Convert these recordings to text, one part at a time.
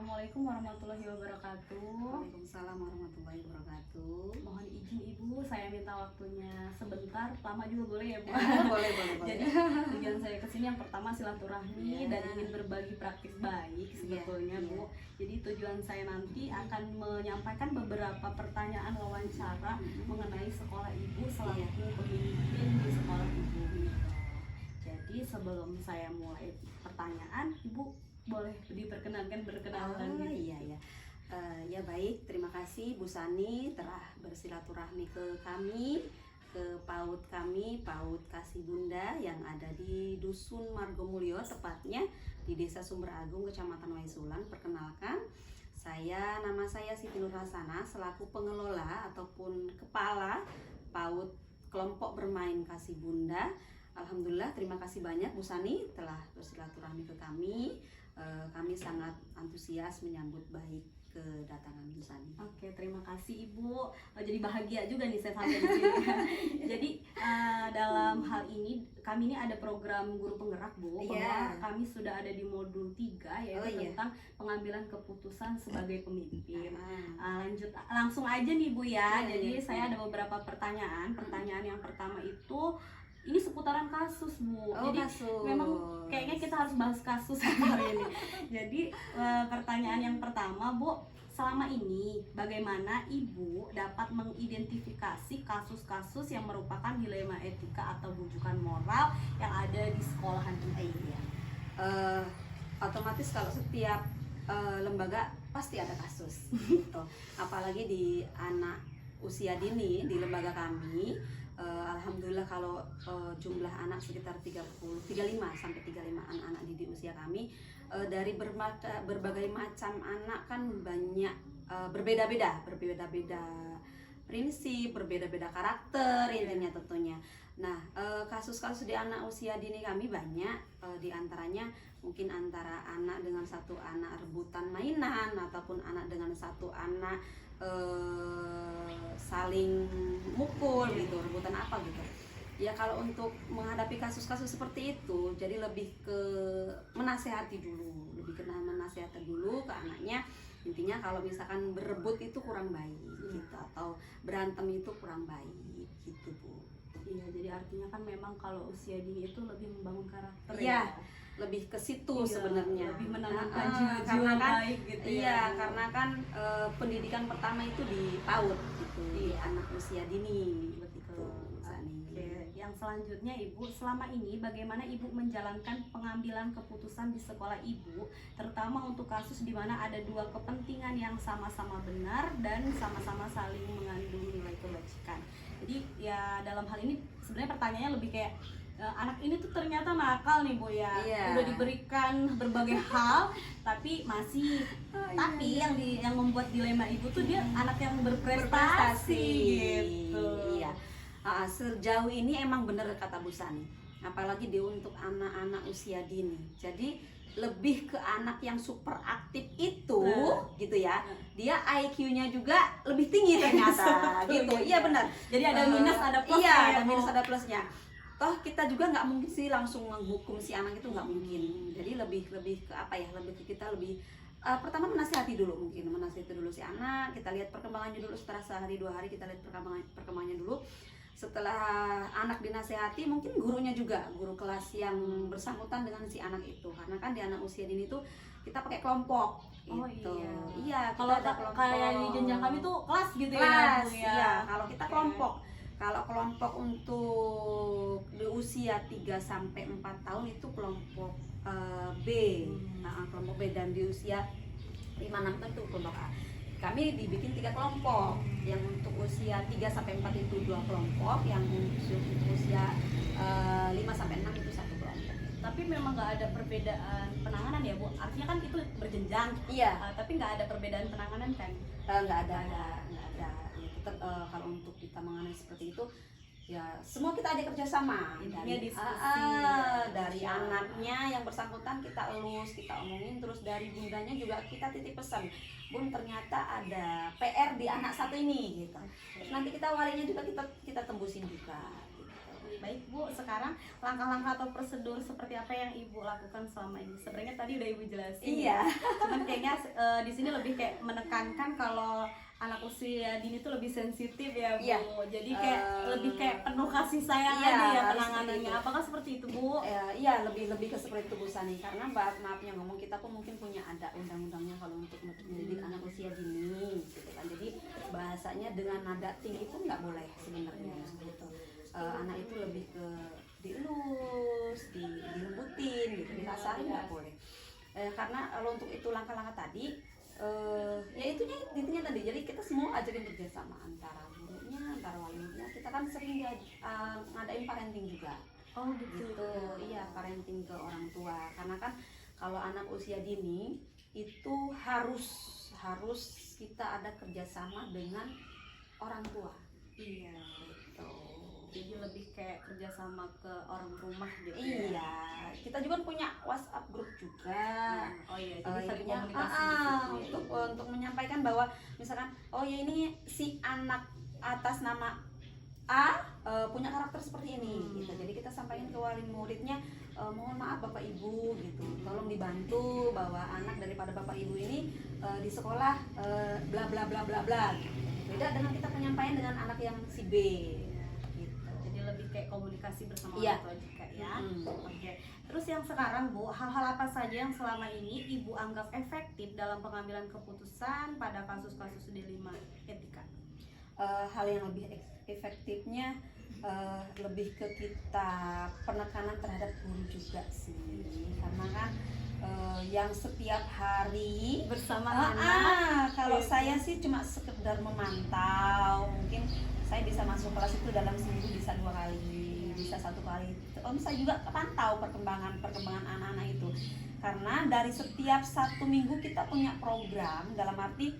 Assalamualaikum warahmatullahi wabarakatuh. Waalaikumsalam warahmatullahi wabarakatuh. Mohon izin Ibu, saya minta waktunya sebentar, lama juga boleh ya Bu? Boleh, boleh, boleh. Jadi tujuan saya kesini yang pertama silaturahmi dan ingin berbagi praktik baik sebetulnya Bu. Jadi tujuan saya nanti akan menyampaikan beberapa pertanyaan wawancara mengenai sekolah Ibu selaku pemimpin di sekolah Ibu. Jadi sebelum saya mulai pertanyaan, Ibu boleh diperkenankan berkenalan gitu. Iya. Ya baik, terima kasih Bu Sani telah bersilaturahmi ke kami, ke PAUD kami, PAUD Kasih Bunda yang ada di Dusun Margomulyo, tepatnya di Desa Sumber Agung, Kecamatan Waisulan. Perkenalkan, nama saya Siti Nur Hasana selaku pengelola ataupun kepala PAUD Kelompok Bermain Kasih Bunda. Alhamdulillah, terima kasih banyak Bu Sani telah bersilaturahmi ke kami. Kami sangat antusias menyambut baik kedatangan Bu Sani. Oke, terima kasih Ibu. Jadi bahagia juga nih saya sampai di sini. Jadi dalam hal ini kami ini ada program guru penggerak Bu. Bahwa kami sudah ada di modul 3 yaitu tentang pengambilan keputusan sebagai pemimpin. Langsung aja nih Bu ya. Jadi saya ada beberapa pertanyaan. Pertanyaan yang pertama itu ini seputaran kasus Bu. Jadi kasus. Memang kayaknya kita harus bahas kasus hari ini. Jadi pertanyaan yang pertama Bu, selama ini bagaimana Ibu dapat mengidentifikasi kasus-kasus yang merupakan dilema etika atau bujukan moral yang ada di sekolahan ini? Otomatis kalau setiap lembaga pasti ada kasus gitu. Apalagi di anak usia dini di lembaga kami. Alhamdulillah kalau jumlah anak sekitar 35 sampai 35 anak-anak di usia kami, dari berbagai macam anak kan banyak, berbeda-beda prinsip, berbeda-beda karakter intinya tentunya. Nah, kasus-kasus di anak usia dini kami banyak, diantaranya mungkin antara anak dengan satu anak rebutan mainan ataupun anak dengan satu anak saling mukul gitu, rebutan apa gitu. Ya kalau untuk menghadapi kasus-kasus seperti itu, jadi lebih ke menasehati dulu, menasehati dulu ke anaknya. Intinya kalau misalkan berebut itu kurang baik gitu, atau berantem itu kurang baik gitu Bu. Iya, jadi artinya kan memang kalau usia dini itu lebih membangun karakter ya. Lebih ke situ sebenarnya. Lebih menanamkan jiwa-jiwa baik gitu ya. Karena kan pendidikan pertama itu di PAUD gitu, di anak usia dini begitu. Yang selanjutnya Ibu, selama ini bagaimana Ibu menjalankan pengambilan keputusan di sekolah Ibu, terutama untuk kasus di mana ada dua kepentingan yang sama-sama benar dan sama-sama saling mengandung nilai kebajikan. Jadi ya dalam hal ini sebenarnya pertanyaannya lebih kayak anak ini tuh ternyata nakal nih Bu ya. Udah diberikan berbagai hal tapi masih yang membuat dilema Ibu tuh dia anak yang berprestasi gitu. Iya. Sejauh ini emang bener kata Bu Sani, apalagi dia untuk anak-anak usia dini. Jadi lebih ke anak yang super aktif itu gitu ya. Dia IQ-nya juga lebih tinggi ternyata gitu. Iya benar. Jadi ada minus ada plus. Iya, ada minus ada plusnya. Toh kita juga nggak mungkin sih langsung menghukum si anak itu, nggak mungkin. Jadi lebih ke apa ya? Lebih ke kita lebih pertama menasihati dulu, menasihati dulu si anak. Kita lihat perkembangannya dulu, setelah sehari dua hari kita lihat perkembangannya dulu. Setelah anak dinasehati, mungkin gurunya juga, guru kelas yang bersangkutan dengan si anak itu, karena kan di anak usia dini itu kita pakai kelompok gitu. Iya, kalau kayak di jenjang kami tuh kelas gitu kelas, ya. Iya, kalau kita kelompok. Kalau kelompok untuk di usia 3 sampai 4 tahun itu kelompok B. Nah, kelompok B, dan di usia 5-6 tahun itu kelompok A. Kami dibikin 3 kelompok. Yang untuk usia 3 sampai 4 itu 2 kelompok, yang untuk usia 5 sampai 6 itu 1 kelompok. Tapi memang nggak ada perbedaan penanganan ya Bu? Artinya kan itu berjenjang. Iya. Tapi nggak ada perbedaan penanganan kan? Nggak ada. Ya, tetap kalau untuk kita mengenai seperti itu, ya semua kita ajak kerjasama. Dari dari anaknya yang bersangkutan kita elus, kita omongin, terus dari bundanya juga kita titip pesan, Bun ternyata ada PR di anak satu ini gitu. Terus nanti kita walinya juga kita tembusin juga gitu. Baik Bu, sekarang langkah-langkah atau prosedur seperti apa yang Ibu lakukan selama ini? Sebenarnya tadi udah Ibu jelasin. Iya. Cuman kayaknya di sini lebih kayak menekankan kalau anak usia dini tuh lebih sensitif ya Bu. Iya. Jadi kayak lebih kayak penuh kasih sayang Iya, aja ya harus penanganannya. seperti itu. Apakah seperti itu Bu? Iya, lebih ke seperti itu Bu Sani, karena maafnya ngomong, kita pun mungkin punya ada undang-undangnya kalau untuk mendidik anak usia dini gitu kan. Jadi bahasanya dengan nada tinggi pun nggak boleh sebenarnya gitu. Anak itu lebih ke dielus, dilembutin gitu, dikasarin nggak boleh. Karena kalau untuk itu langkah-langkah tadi, ya intinya tadi, jadi kita semua ajakin kerjasama antara gurunya, antara wali muridnya. Kita kan sering ngadain parenting juga. Oh gitu. Iya, parenting ke orang tua, karena kan kalau anak usia dini itu harus kita ada kerjasama dengan orang tua. Iya. Gitu. Jadi lebih kayak kerjasama ke orang rumah gitu. Iya, kita juga punya WhatsApp grup juga. Oh iya, jadi saling Intinya, komunikasi di situ ya. untuk menyampaikan bahwa misalkan, oh ya ini si anak atas nama A punya karakter seperti ini gitu. Jadi kita sampaikan ke wali muridnya, mohon maaf Bapak Ibu gitu, tolong dibantu bahwa anak daripada Bapak Ibu ini di sekolah bla bla bla bla bla gitu. Beda dengan kita penyampaian dengan anak yang si B gitu. Jadi lebih kayak komunikasi bersama Iya. orang tua juga ya. Oke. Terus yang sekarang Bu, hal-hal apa saja yang selama ini Ibu anggap efektif dalam pengambilan keputusan pada kasus-kasus dilema etika? Hal yang lebih efektifnya lebih ke kita penekanan terhadap guru juga sih, karena kan yang setiap hari Bersama anak. kalau Gitu. saya sih cuma sekedar memantau, mungkin saya bisa masuk kelas itu dalam seminggu bisa 2 kali, bisa 1 kali. Saya juga pantau perkembangan anak-anak itu, karena dari setiap 1 minggu kita punya program, dalam arti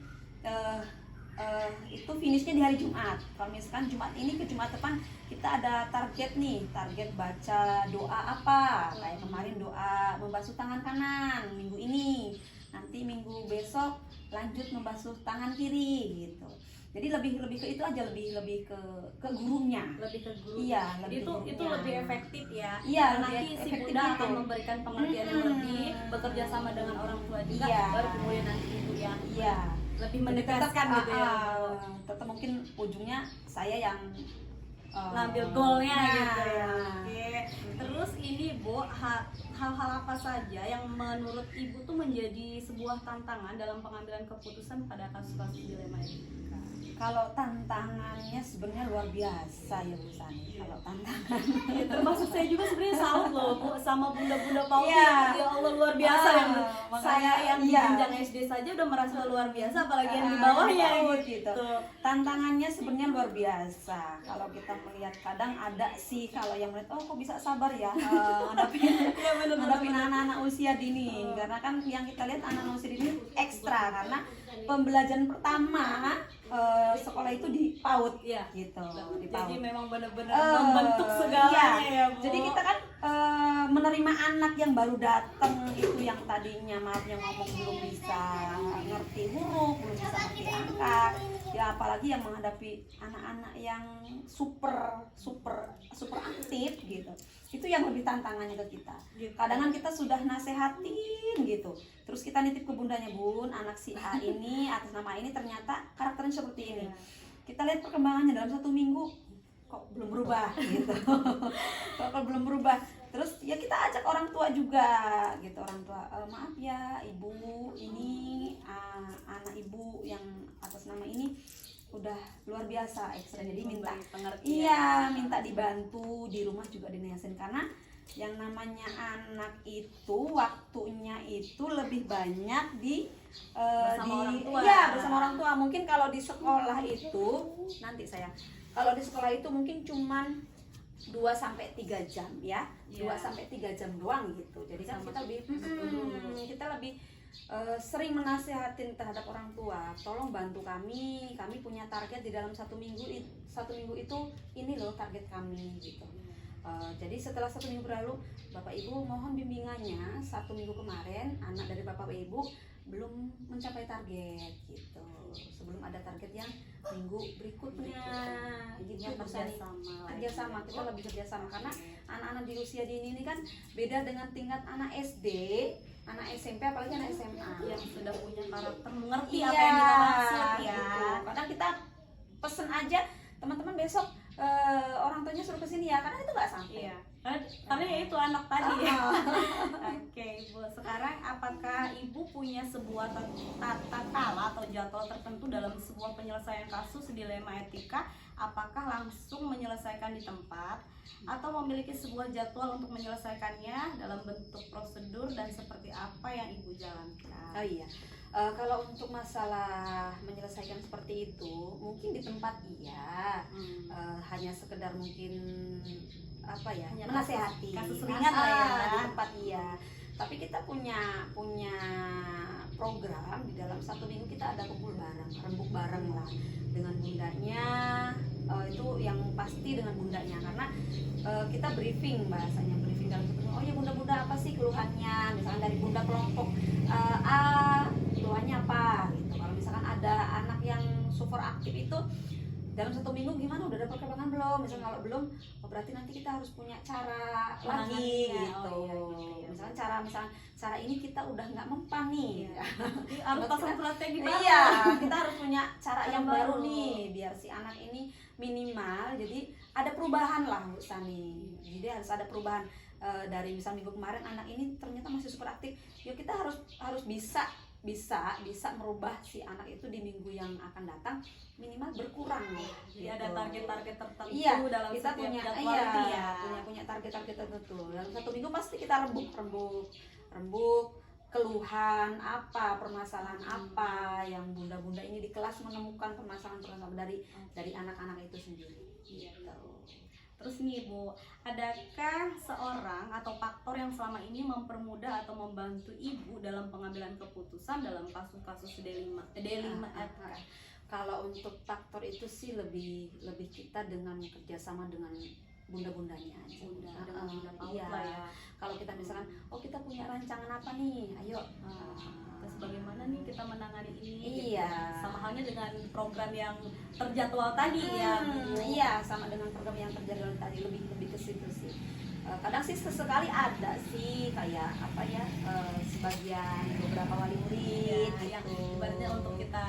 itu finishnya di hari Jumat. Kalau misalkan Jumat ini ke Jumat depan kita ada target nih, target baca doa apa, kayak kemarin doa membasuh tangan kanan minggu ini, nanti minggu besok lanjut membasuh tangan kiri gitu. Jadi lebih ke itu aja, lebih ke gurunya. Lebih ke guru. Iya, Jadi lebih ke itu gurunya. lebih efektif ya. Iya, Karena lebih nanti si efektif Bunda gitu. akan memberikan pengertian yang lebih, bekerja sama dengan orang tua juga, Iya. baru kemudian nanti Ibu yang Iya. lebih Jadi menegaskan gitu ya. tetap mungkin ujungnya saya yang Ngambil goalnya nah, gitu ya. Oke. Terus ini Bu, hal-hal apa saja yang menurut Ibu tuh menjadi sebuah tantangan dalam pengambilan keputusan pada kasus-kasus dilema etika? Kalau tantangannya sebenarnya luar biasa ya Bu Sani. Kalau tantangan Ya, termasuk saya juga sebenarnya salut loh Bu sama bunda-bunda PAUD Iya. ya Allah luar biasa yang makanya, saya yang di iya. jenjang SD saja udah merasa luar biasa, apalagi yang di bawahnya PAUD gitu. Tantangannya sebenarnya luar biasa. Kalau kita melihat, kadang ada sih kalau yang melihat, oh kok bisa sabar ya ngadapin anak-anak usia dini. Karena kan yang kita lihat anak-anak usia dini ekstra, karena pembelajaran pertama sekolah itu di PAUD Iya. gitu, di Jadi PAUD. memang benar-benar membentuk segalanya ya Bu. Jadi kita kan menerima anak yang baru datang itu, yang tadinya maafnya ngomong belum bisa ngerti huruf, belum bisa ngerti angka, ya apalagi yang menghadapi anak-anak yang super aktif gitu. Itu yang lebih tantangannya ke kita. Gitu. Kadang kan kita sudah nasehatin gitu, terus kita nitip ke bundanya, Bun, anak si A ini atas nama ini ternyata karakternya seperti ini. Kita lihat perkembangannya dalam 1 minggu kok belum berubah gitu. Kok belum berubah. Terus ya kita ajak orang tua juga gitu, orang tua, maaf ya Ibu, ini anak Ibu yang atas nama ini udah luar biasa ekstra, jadi minta minta dibantu di rumah juga dinasehatin, karena yang namanya anak itu waktunya itu lebih banyak Bersama orang tua. bersama orang tua. Mungkin kalau di sekolah itu kalau di sekolah itu mungkin cuman 2-3 jam ya, 2-3 jam doang gitu. Jadi kan kita lebih sering menasehatin terhadap orang tua, tolong bantu kami punya target di dalam 1 minggu itu ini loh target kami gitu. Jadi setelah 1 minggu berlalu, Bapak Ibu mohon bimbingannya. 1 minggu kemarin anak dari Bapak Ibu belum mencapai target gitu. Sebelum ada target yang minggu berikutnya gitu Bu Sani. Kerjasama, kita lebih kerjasama karena anak-anak di usia dini ini kan beda dengan tingkat anak SD, anak SMP, apalagi anak SMA yang sudah punya karakter, mengerti iya, apa yang kita maksud ya. gitu. Kadang kita pesen aja teman-teman besok orang tuanya suruh kesini ya, karena itu nggak sampai. Iya. Karena ya itu anak tadi ya. Oke, Ibu. Sekarang apakah Ibu punya sebuah tata cara atau jadwal tertentu dalam sebuah penyelesaian kasus dilema etika? Apakah langsung menyelesaikan di tempat atau memiliki sebuah jadwal untuk menyelesaikannya dalam bentuk prosedur dan seperti apa yang Ibu jalankan? Oh iya. Kalau untuk masalah menyelesaikan seperti itu, mungkin di tempat iya, hanya sekedar mungkin apa ya, Hanya menasehati, kasus ringan lah ya. di tempat iya. Tapi kita punya program di dalam 1 minggu kita ada kumpul bareng, rembuk bareng lah dengan bundanya. Itu yang pasti dengan bundanya karena kita briefing, bahasanya briefing dalam ketemu. Oh ya bunda-bunda, apa sih keluhannya? Misalkan dari bunda kelompok A, keluhannya apa gitu. Kalau misalkan ada anak yang super aktif itu dalam 1 minggu gimana, udah ada perkembangan belum? Misalkan kalau belum, oh berarti nanti kita harus punya cara lagi gitu. Misalkan cara ini kita udah nggak mempan nih. Jadi harus pasang strategi baru. Iya, kita harus punya cara yang baru nih biar si anak ini minimal. Jadi ada perubahan lah Bu Sani. Jadi harus ada perubahan dari misal minggu kemarin anak ini ternyata masih super aktif. Yuk kita harus bisa merubah si anak itu di minggu yang akan datang minimal berkurang ya. Jadi ada target-target tertentu Iya, dalam kita setiap punya jadwal itu ya. punya target-target tertentu. Dalam 1 minggu pasti kita rembuk keluhan apa, permasalahan apa yang bunda-bunda ini di kelas menemukan permasalahan dari anak-anak itu sendiri. Gitu. Terus nih Bu, adakah seorang atau faktor yang selama ini mempermudah atau membantu Ibu dalam pengambilan keputusan dalam kasus-kasus D5 etika? Kalau untuk faktor itu sih lebih kita dengan kerjasama dengan bunda-bundanya aja. Dengan bunda PAUD Iya. lah ya. Kalau kita misalkan, oh kita punya rancangan apa nih, ayo. Terus bagaimana nih kita menangani ini? Iya. Gitu. Sama halnya dengan program yang terjadwal tadi ya. Bu. Iya, sama dengan program yang terjadwal tadi, lebih ke situ sih. Kadang sih sesekali ada sih kayak apa ya, sebagian beberapa wali murid Ya, yang gitu. ibaratnya untuk kita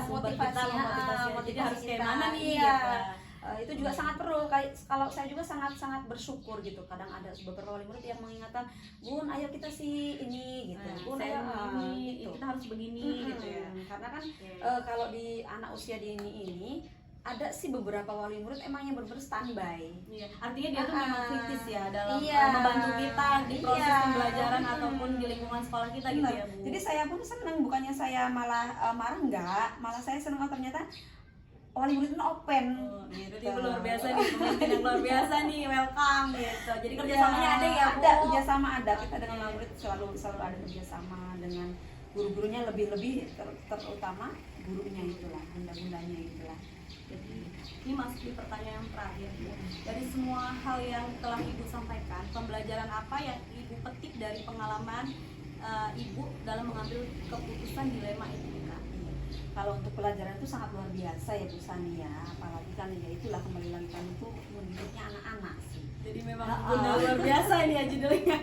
memotivasi jadi harus kayak kita. mana nih Iya. gitu. Itu juga sangat perlu. Kalau saya juga sangat bersyukur gitu. Kadang ada beberapa wali murid yang mengingatkan, Bun, ayo kita sih ini gitu. Bun, ayo ini gitu. kita harus begini gitu ya. Karena kan kalau di anak usia dini ini ada sih beberapa wali murid emang yang benar-benar standby. Iya, artinya dia tuh memang kritis ya dalam Iya. membantu kita di proses Iya. pembelajaran ataupun di lingkungan sekolah kita gitu ya, Bu. Jadi saya pun senang, bukannya saya malah marah, enggak, malah saya senang ternyata wali murid itu open. Gitu. Ibu luar biasa nih, pemimpin yang luar biasa nih, welcome gitu. Jadi kerjasamanya ada ya, Bu? Ada, kerjasama ada. Kita dengan wali murid selalu ada kerjasama dengan guru-gurunya, lebih terutama gurunya itulah, bunda-bundanya itulah. Jadi ini masuk di pertanyaan yang terakhir, Bu. Dari semua hal yang telah Ibu sampaikan, pembelajaran apa yang Ibu petik dari pengalaman Ibu dalam mengambil keputusan dilema etika? Kalau untuk pelajaran itu sangat luar biasa ya Bu Sani ya, apalagi kan ya itulah kembali lagi kan itu mendidiknya anak-anak sih. Jadi memang bunda luar biasa ini ya judulnya.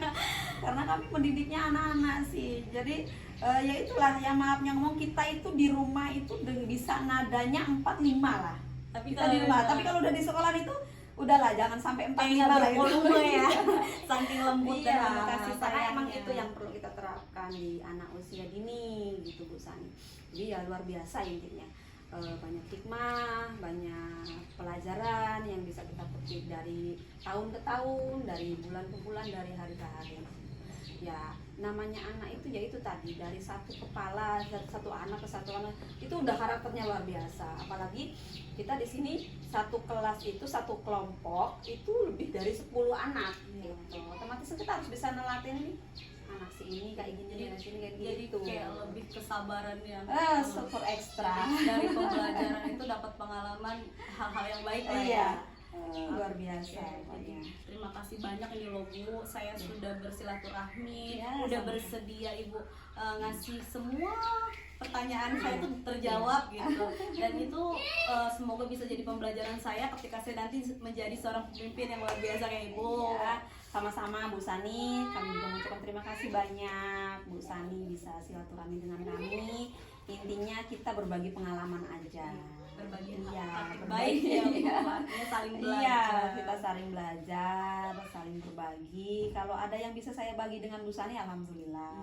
Karena kami mendidiknya anak-anak sih. Jadi ya itulah yang maafnya ngomong, kita itu di rumah itu bisa nadanya 4-5 lah. Tapi Kita di rumah, tapi kalau udah di sekolah itu udahlah jangan sampai 4-5 kayak lah bervolume ya. Saking lembut dan Iya, penuh kasih karena sayang. emang itu yang perlu kita terapkan di anak usia dini gitu Bu Sani. Jadi ya luar biasa intinya. Banyak hikmah, banyak pelajaran yang bisa kita petik dari tahun ke tahun, dari bulan ke bulan, dari hari ke hari. Ya namanya anak itu ya itu tadi, dari satu kepala, satu anak ke satu anak itu udah karakternya luar biasa. Apalagi kita di sini satu kelas itu, satu kelompok itu lebih dari 10 anak gitu. Otomatis kita harus bisa nelatin nih anak si ini kayak gini, anak sini kayak Jadi gitu. kayak lebih kesabaran yang Super ekstra. dari pembelajaran itu dapat pengalaman hal-hal yang baik lah ya. Iya. Luar biasa. Oke, jadi pokoknya. terima kasih banyak ini loh Bu, saya sudah bersilaturahmi, Ya, udah sama-sama. bersedia Ibu ngasih semua pertanyaan saya tuh terjawab gitu, dan itu semoga bisa jadi pembelajaran saya ketika saya nanti menjadi seorang pemimpin yang luar biasa kayak Ibu. Ya, sama-sama Bu Sani, kami juga mengucapkan terima kasih banyak Bu Sani bisa silaturahmi dengan kami. Intinya kita berbagi pengalaman aja. Berbagi Iya, hati berbagi. baik ya Bu, Iya. artinya saling Iya, belajar. kita saling belajar, saling berbagi. Kalau ada yang bisa saya bagi dengan Bu Sani, alhamdulillah.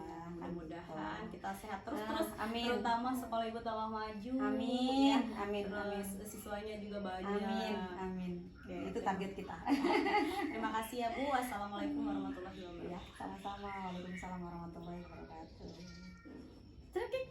Mudah-mudahan kita sehat terus Ah, terus, amin. terutama sekolah Ibu tambah maju. Amin, ya. amin, Terus amin. siswanya juga banyak. Amin, amin. Oke, Itu oke. target kita. Terima kasih ya Bu. Wassalamualaikum warahmatullahi Ya, wabarakatuh. sama-sama. Waalaikumsalam warahmatullahi wabarakatuh. Cekik.